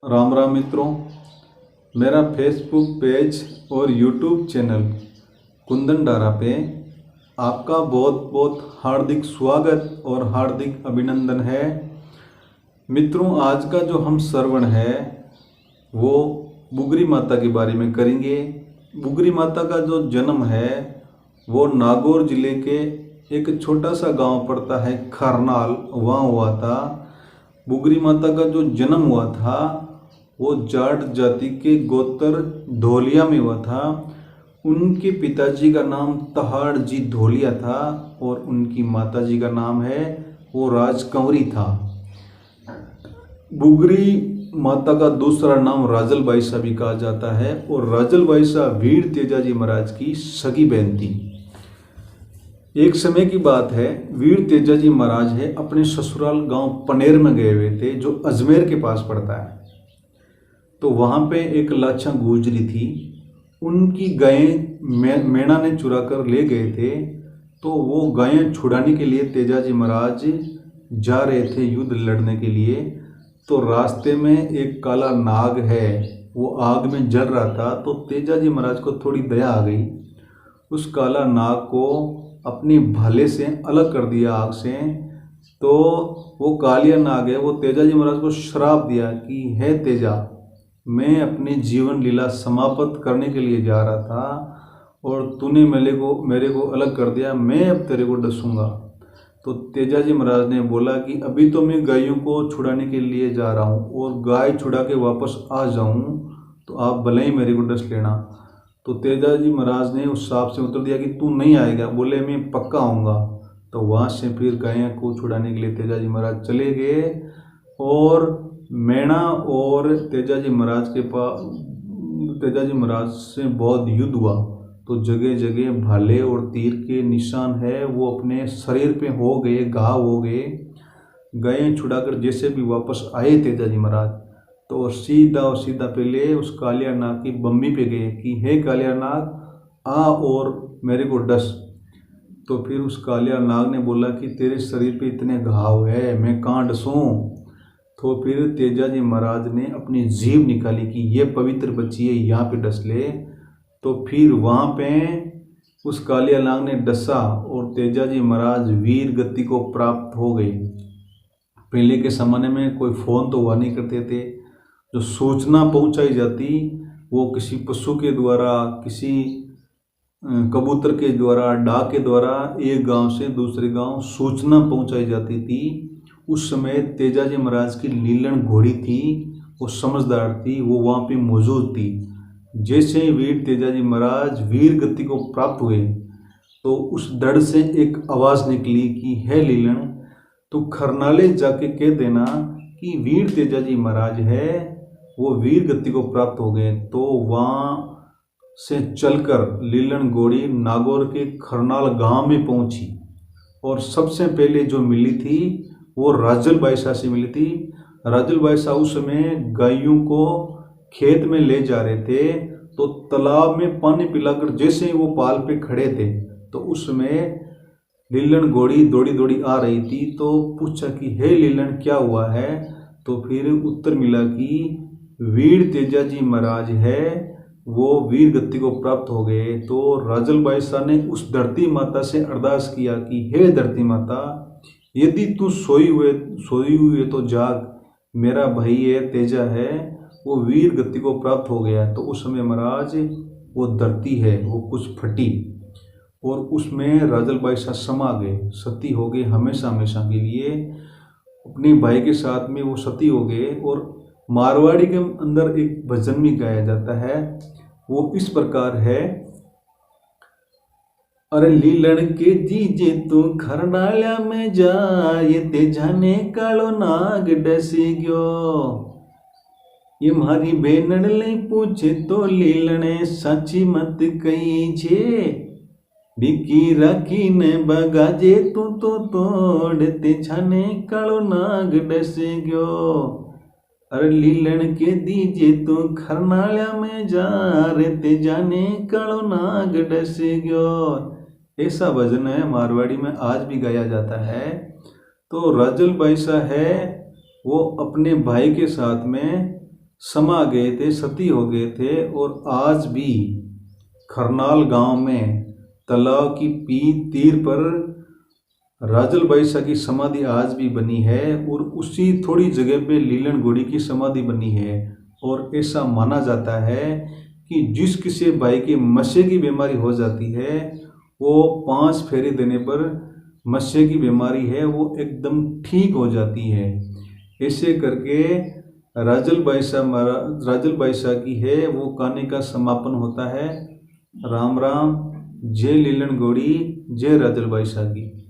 राम राम मित्रों। मेरा Facebook page और यूट्यूब चैनल कुंदन डारा पे आपका बहुत बहुत हार्दिक स्वागत और हार्दिक अभिनंदन है। मित्रों, आज का जो हम श्रवण है वो बुगरी माता के बारे में करेंगे। बुगरी माता का जो जन्म है वो नागौर जिले के एक छोटा सा गांव पड़ता है खरनाल, वहाँ हुआ था। बुगरी माता का जो जन्म हुआ था वो जाट जाति के गोत्र धोलिया में हुआ था। उनके पिताजी का नाम तहाड़ जी धोलिया था और उनकी माताजी का नाम है वो राजकंवरी था। बुगरी माता का दूसरा नाम राजल बाईसा भी कहा जाता है और राजल बाईसा वीर तेजाजी महाराज की सगी बहन थी। एक समय की बात है, वीर तेजाजी महाराज है अपने ससुराल गांव पनेर में गए हुए थे जो अजमेर के पास पड़ता है। तो वहाँ पे एक लाछा गुजरी थी, उनकी गायें मेणा ने चुरा कर ले गए थे। तो वो गायें छुड़ाने के लिए तेजाजी महाराज जा रहे थे युद्ध लड़ने के लिए। तो रास्ते में एक काला नाग है वो आग में जल रहा था। तो तेजाजी महाराज को थोड़ी दया आ गई, उस काला नाग को अपनी भाले से अलग कर दिया आग से। तो वो कालिया नाग है वो तेजाजी महाराज को श्राप दिया कि हे तेजा, मैं अपनी जीवन लीला समाप्त करने के लिए जा रहा था और तूने मेरे को अलग कर दिया, मैं अब तेरे को डसूंगा। तो तेजाजी महाराज ने बोला कि अभी तो मैं गायों को छुड़ाने के लिए जा रहा हूँ और गाय छुड़ा के वापस आ जाऊँ तो आप भले ही मेरे को डस लेना। तो तेजाजी महाराज ने उस सांप से उत्तर दिया कि तू नहीं आएगा। बोले मैं पक्का आऊँगा। तो वहाँ से फिर गायों को छुड़ाने के लिए तेजाजी महाराज चले गए और मेणा और तेजाजी महाराज से बहुत युद्ध हुआ। तो जगह जगह भाले और तीर के निशान है वो अपने शरीर पे हो गए, घाव हो गए। गायें छुड़ाकर जैसे भी वापस आए तेजाजी महाराज तो सीधा पहले उस कालिया नाग की बम्बी पे गए कि हे कालिया नाग आ और मेरे को डस। तो फिर उस कालिया नाग ने बोला कि तेरे शरीर पे इतने घाव है, मैं कहाँ डसूं। तो फिर तेजाजी महाराज ने अपनी जीभ निकाली कि ये पवित्र बच्ची है, यहाँ पे डस ले। तो फिर वहाँ पे उस कालिया नाग ने डसा और तेजाजी महाराज वीर गति को प्राप्त हो गए। पहले के ज़माने में कोई फ़ोन तो हुआ नहीं करते थे, जो सूचना पहुँचाई जाती वो किसी पशु के द्वारा, किसी कबूतर के द्वारा, डाक के द्वारा एक गांव से दूसरे गांव सूचना पहुँचाई जाती थी। उस समय तेजाजी महाराज की लीलन घोड़ी थी, वो समझदार थी, वो वहाँ पे मौजूद थी। जैसे ही वीर तेजाजी महाराज वीर गति को प्राप्त हुए तो उस धड़ से एक आवाज़ निकली कि हे लीलन, तो खरनाले जाके कह देना कि वीर तेजाजी महाराज है वो वीर गति को प्राप्त हो गए। तो वहाँ से चलकर लीलन घोड़ी नागौर के खरनाल गांव में पहुंची और सबसे पहले जो मिली थी वो राजल बाईसा से मिली थी। राजल बाईसा उस समय गायों को खेत में ले जा रहे थे। तो तालाब में पानी पिलाकर जैसे ही वो पाल पे खड़े थे तो उस समय लीलन घोड़ी दौड़ी दौड़ी आ रही थी। तो पूछा कि हे लीलन क्या हुआ है। तो फिर उत्तर मिला कि वीर तेजाजी महाराज है वो वीर गति को प्राप्त हो गए। तो राजल बाईसा ने उस धरती माता से अरदास किया कि हे धरती माता, यदि तू सोई हुई है तो जाग, मेरा भाई है तेजा है वो वीर गति को प्राप्त हो गया। तो उस समय महाराज वो धरती है वो कुछ फटी और उसमें राजल बाईसा समा गए, सती हो गए हमेशा हमेशा के लिए। अपने भाई के साथ में वो सती हो गए। और मारवाड़ी के अंदर एक भजन भी गाया जाता है, वो इस प्रकार है। अरे लीलन के जीजे तू खरनाल्या में जा, ये तेजा ने कालो नाग डसी गयो। ये मारी बेनड़ ले पूछे तो लीलने साची मत कही छे, बिकी राखी ने बगाजे तू तो तोड़, तेजा ने कालो नाग डसी गयो। अरे लीलन के दीजे तू खरनाल्या में जा, रे तेजा ने कालो नाग डसी गयो। ऐसा भजन है मारवाड़ी में आज भी गाया जाता है। तो राजल बाईसा है वो अपने भाई के साथ में समा गए थे, सती हो गए थे। और आज भी खरनाल गांव में तालाब की तीर पर राजल बाईसा की समाधि आज भी बनी है और उसी थोड़ी जगह पे लीलन घोड़ी की समाधि बनी है। और ऐसा माना जाता है कि जिस किसी भाई की मस्से की बीमारी हो जाती है वो 5 फेरे देने पर मस्से की बीमारी है वो एकदम ठीक हो जाती है। ऐसे करके राजल बाईसा की है वो कहानी का समापन होता है। राम राम। जय लीलन घोड़ी, जय राजल बाईसा की।